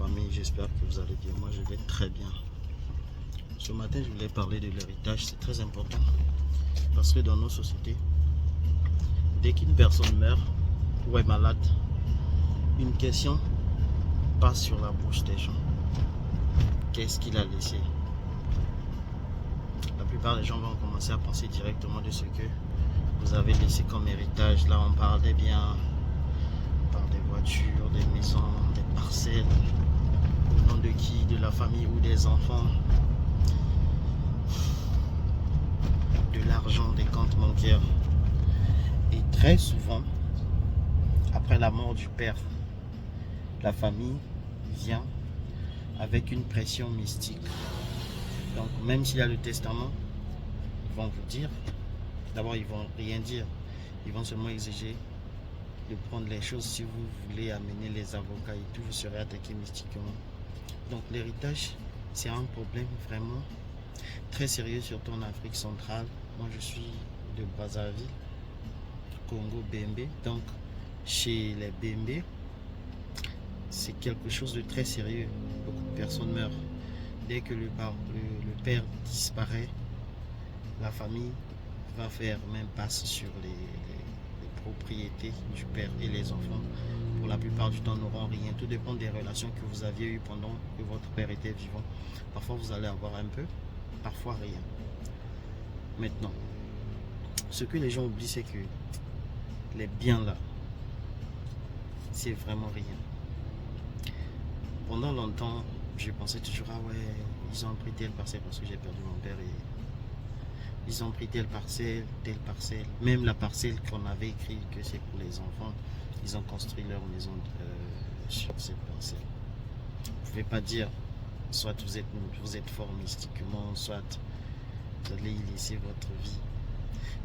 famille, j'espère que vous allez bien. Moi je vais très bien. Ce matin je voulais parler de l'héritage, c'est très important parce que dans nos sociétés, dès qu'une personne meurt ou est malade, une question passe sur la bouche des gens. Qu'est-ce qu'il a laissé? La plupart des gens vont commencer à penser directement de ce que vous avez laissé comme héritage. Là on parle des biens, on parle des voitures, des maisons, des parcelles, au nom de qui? De la famille ou des enfants, de l'argent, des comptes bancaires. Et très souvent, après la mort du père, la famille vient avec une pression mystique. Donc même s'il y a le testament, ils vont vous dire, d'abord ils vont rien dire, ils vont seulement exiger de prendre les choses. Si vous voulez amener les avocats et tout, vous serez attaqué mystiquement. Donc l'héritage, c'est un problème vraiment très sérieux, surtout en Afrique centrale. Moi je suis de Brazzaville, Congo, Bembe. Donc chez les Bembe, c'est quelque chose de très sérieux. Beaucoup de personnes meurent. Dès que le père disparaît, la famille va faire même passe sur les propriétés du père, et les enfants pour la plupart du temps n'auront rien. Tout dépend des relations que vous aviez eues pendant que votre père était vivant. Parfois vous allez avoir un peu, parfois rien. Maintenant, ce que les gens oublient, c'est que les biens là, c'est vraiment rien. Pendant longtemps, je pensais toujours, ah ouais, ils ont pris telle parcelle parce que j'ai perdu mon père et ils ont pris telle parcelle, même la parcelle qu'on avait écrit que c'est pour les enfants, ils ont construit leur maison sur cette parcelle. Vous ne pouvez pas dire, soit vous êtes fort mystiquement, soit vous allez y laisser votre vie.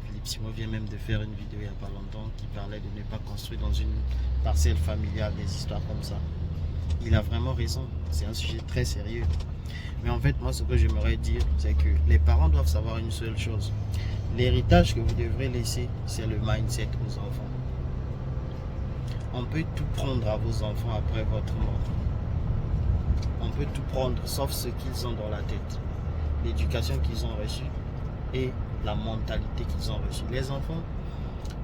Philippe Simon vient même de faire une vidéo il n'y a pas longtemps qui parlait de ne pas construire dans une parcelle familiale, des histoires comme ça. Il a vraiment raison, c'est un sujet très sérieux. Mais en fait, moi, ce que j'aimerais dire, c'est que les parents doivent savoir une seule chose. L'héritage que vous devrez laisser, c'est le mindset aux enfants. On peut tout prendre à vos enfants après votre mort. On peut tout prendre, sauf ce qu'ils ont dans la tête. L'éducation qu'ils ont reçue et la mentalité qu'ils ont reçue. Les enfants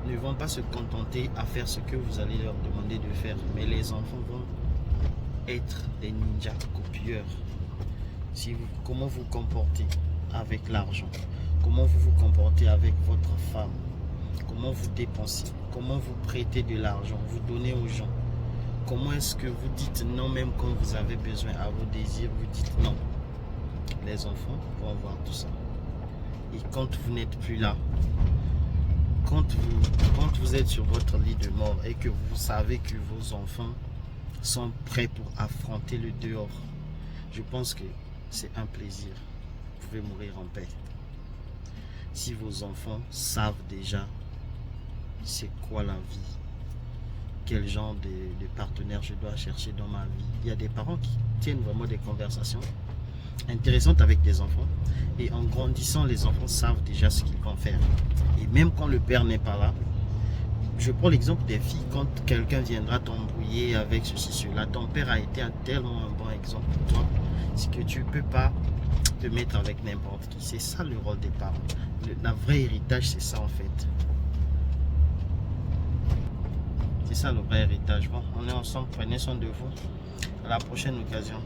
ne vont pas se contenter à faire ce que vous allez leur demander de faire. Mais les enfants vont être des ninjas copieurs. Comment vous comportez avec l'argent, comment vous vous comportez avec votre femme, comment vous dépensez, comment vous prêtez de l'argent, vous donnez aux gens, comment est-ce que vous dites non même quand vous avez besoin à vos désirs, vous dites non. Les enfants vont voir tout ça. Et quand vous n'êtes plus là, quand vous êtes sur votre lit de mort et que vous savez que vos enfants sont prêts pour affronter le dehors, je pense que c'est un plaisir. Vous pouvez mourir en paix. Si vos enfants savent déjà c'est quoi la vie, quel genre de partenaire je dois chercher dans ma vie. Il y a des parents qui tiennent vraiment des conversations intéressantes avec des enfants. Et en grandissant, les enfants savent déjà ce qu'ils vont faire. Et même quand le père n'est pas là, je prends l'exemple des filles, quand quelqu'un viendra t'embrouiller avec ceci, cela, ton père a été tellement un bon exemple pour toi, c'est que tu ne peux pas te mettre avec n'importe qui. C'est ça le rôle des parents. Le vrai héritage, c'est ça en fait. C'est ça le vrai héritage. Bon, on est ensemble, prenez soin de vous. À la prochaine occasion.